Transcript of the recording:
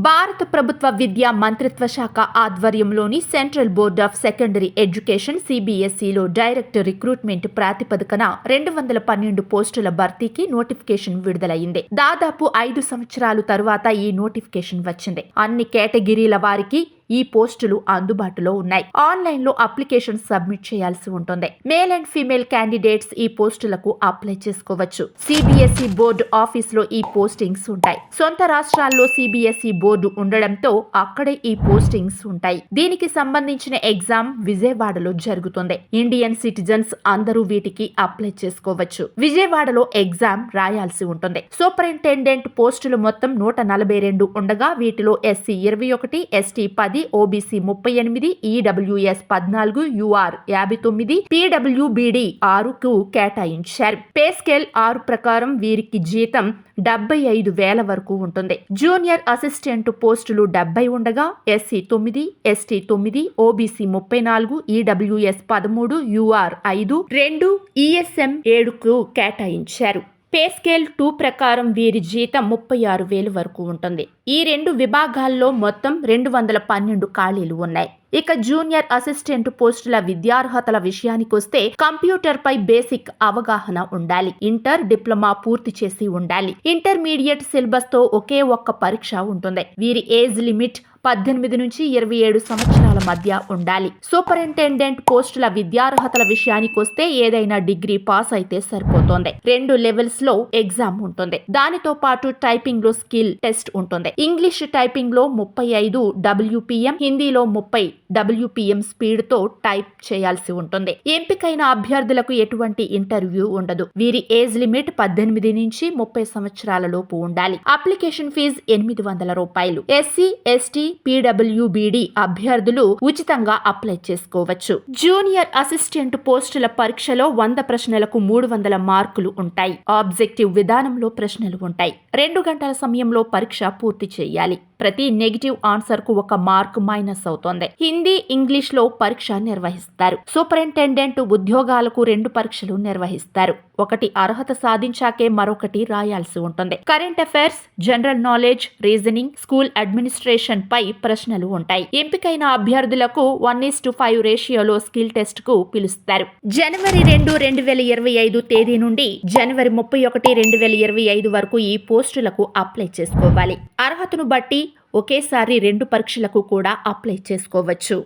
భారత ప్రభుత్వ విద్యా మంత్రిత్వ శాఖ ఆధ్వర్యంలోని central board of secondary education సిబిఎస్ఈలో డైరెక్ట్ రిక్రూట్మెంట్ ప్రాతిపదికన 212 పోస్టుల భర్తీకి నోటిఫికేషన్ విడుదలైంది. దాదాపు 5 సంవత్సరాలు తరువాత ఈ నోటిఫికేషన్ వచ్చింది. అన్ని కేటగిరీల వారికి ఈ పోస్టులు అందుబాటులో ఉన్నాయి. ఆన్లైన్ లో అప్లికేషన్ సబ్మిట్ చేయాల్సి ఉంటుంది. మేల్ అండ్ ఫీమేల్ క్యాండిడేట్స్ ఈ పోస్టులకు అప్లై చేసుకోవచ్చు. సిబిఎస్ఈ బోర్డు ఆఫీస్ లో ఈ పోస్టింగ్స్ ఉంటాయి. సొంత రాష్ట్రాల్లో సిబిఎస్ఈ బోర్డు ఉండడంతో అక్కడే ఈ పోస్టింగ్స్ ఉంటాయి. దీనికి సంబంధించిన ఎగ్జామ్ విజయవాడలో జరుగుతుంది. ఇండియన్ సిటిజన్స్ అందరూ వీటికి అప్లై చేసుకోవచ్చు. విజయవాడలో ఎగ్జామ్ రాయాల్సి ఉంటుంది. సూపరింటెండెంట్ పోస్టులు మొత్తం 142 ఉండగా వీటిలో SC 21, ST 10, OBC 38, EWS 14, UR 59, పీడబ్ల్యూబీడీ 6కు కేటాయించారు. పే స్కేల్ 6 ప్రకారం వీరికి జీతం 75,000 వరకు ఉంటుంది. జూనియర్ అసిస్టెంట్ పోస్టులు 70 ఉండగా SC 9, ST 9, OBC 34, EWS 13, UR 5, 2, ESM 7కు కేటాయించారు. పే స్కేల్ 2 ప్రకారం వీరి జీతం 36,000 వరకు ఉంటుంది. ఈ 2 విభాగాల్లో మొత్తం 212 ఖాళీలు ఉన్నాయి. ఇక జూనియర్ అసిస్టెంట్ పోస్టుల విద్యార్హతల విషయానికొస్తే కంప్యూటర్ పై బేసిక్ అవగాహన ఉండాలి. ఇంటర్, డిప్లొమా పూర్తి చేసి ఉండాలి. ఇంటర్మీడియట్ సిలబస్ తో ఒకే ఒక్క పరీక్ష ఉంటుంది. వీరి ఏజ్ లిమిట్ 18 నుంచి 27 సంవత్సరాల మధ్య ఉండాలి. సూపరింటెండెంట్ పోస్టుల విద్యార్హతల విషయానికొస్తే ఏదైనా డిగ్రీ పాస్ అయితే సరిపోతుంది. 2 లెవెల్స్ లో ఎగ్జామ్ ఉంటుంది. దానితో పాటు టైపింగ్ లో స్కిల్ టెస్ట్ ఉంటుంది. ఇంగ్లీష్ టైపింగ్ లో 35 WPM, హిందీలో 30 WPM స్పీడ్ తో టైప్ చేయాల్సి ఉంటుంది. ఎంపికైన అభ్యర్థులకు ఎటువంటి ఇంటర్వ్యూ ఉండదు. వీరి ఏజ్ లిమిట్ 18 నుంచి 30 సంవత్సరాల లోపు ఉండాలి. అప్లికేషన్ ఫీజు 800 రూపాయలు. ఎస్సీ, ఎస్టీ, పీడబ్ల్యూబీడీ అభ్యర్థులు ఉచితంగా అప్లై చేసుకోవచ్చు. జూనియర్ అసిస్టెంట్ పోస్టుల పరీక్షలో 100 ప్రశ్నలకు 300 మార్కులు ఉంటాయి. ఆబ్జెక్టివ్ విధానంలో ప్రశ్నలు ఉంటాయి. 2 గంటల సమయంలో పరీక్ష పూర్తి చేయాలి. ప్రతి నెగిటివ్ ఆన్సర్ కు 1 మార్క్ మైనస్ అవుతోంది. హిందీ, ఇంగ్లీష్ లో పరీక్ష నిర్వహిస్తారు. సూపరింటెండెంట్ ఉద్యోగాలకు 2 పరీక్షలు నిర్వహిస్తారు. ఒకటి అర్హత సాధించాకే మరొకటి రాయాల్సి ఉంటుంది. Current affairs, general knowledge, reasoning, school administration పై ప్రశ్నలు ఉంటాయి. ఎంపికైన అభ్యర్థులకు 1:5 రేషియోలో స్కిల్ టెస్ట్ కు పిలుస్తారు. జనవరి 2, 2025 తేదీ నుండి జనవరి 31, 2025 వరకు ఈ పోస్టులకు అప్లై చేసుకోవాలి. అర్హతను బట్టి ఒకేసారి 2 పరీక్షలకు కూడా అప్లై చేసుకోవచ్చు.